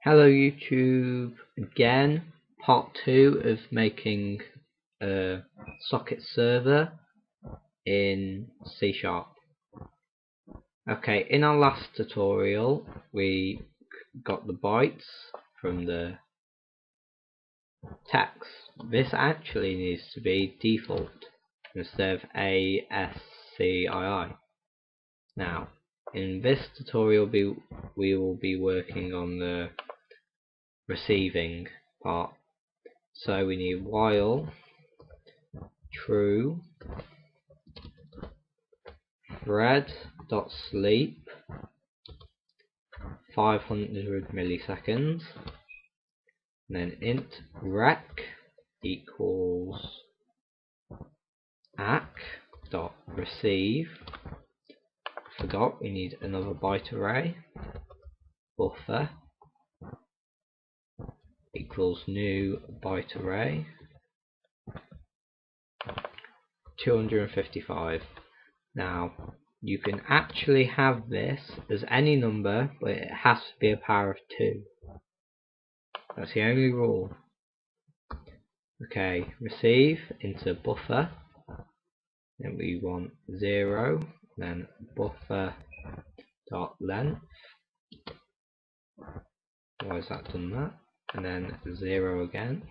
Hello YouTube, again, part 2 of making a socket server in C#. Okay, in our last tutorial we got the bytes from the text. This actually needs to be default instead of ASCII. Now, in this tutorial we will be working on the receiving part. So we need while true thread.sleep 500 milliseconds, and then int rec equals ack.receive. Forgot we need another byte array. Buffer equals new byte array 255. Now you can actually have this as any number, but it has to be a power of 2. That's the only rule. Okay, receive into buffer, then we want 0, then buffer dot length. Why has that done that? And then 0 again.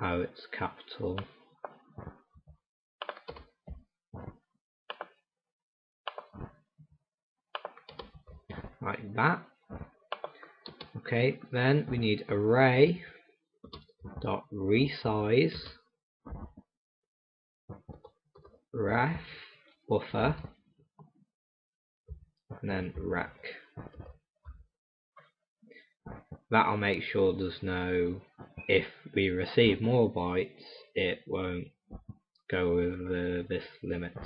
Oh, it's capital. Like that. Okay, then we need array dot resize ref buffer and then rec. That'll make sure there's no, if we receive more bytes it won't go over this limit.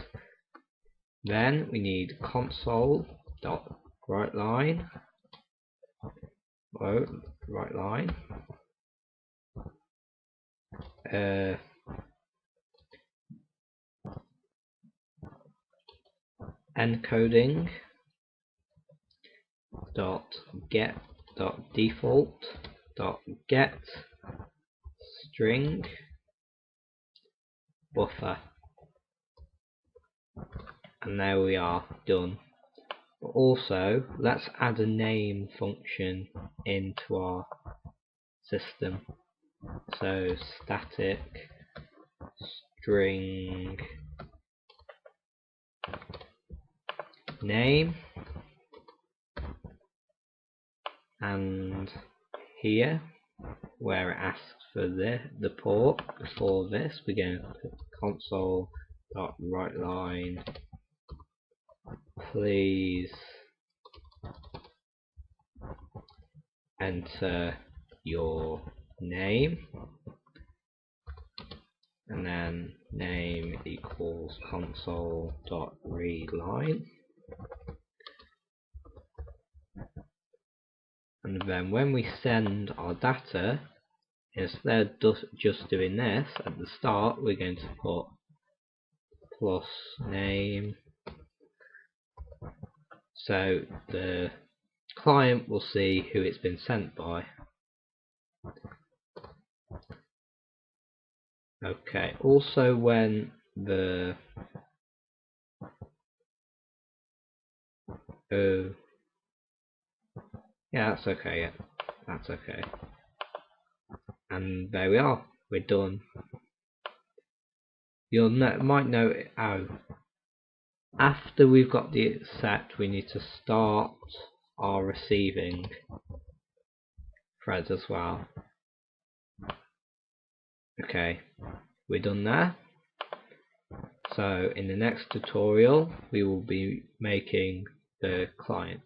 Then we need console dot writeLine encoding dot get dot default dot get string buffer, and there we are, done. But also let's add a name function into our system. So static string name, and here where it asks for the port before this, we're going to put console.writeLine please enter your name, and then name equals console.readLine. And then when we send our data, instead of just doing this at the start, we're going to put plus name, so the client will see who it's been sent by. Okay, also when the yeah, that's okay, yeah, that's okay. And there we are, we're done. You might note, after we've got the set, we need to start our receiving thread as well. Okay, we're done there. So in the next tutorial we will be making the client.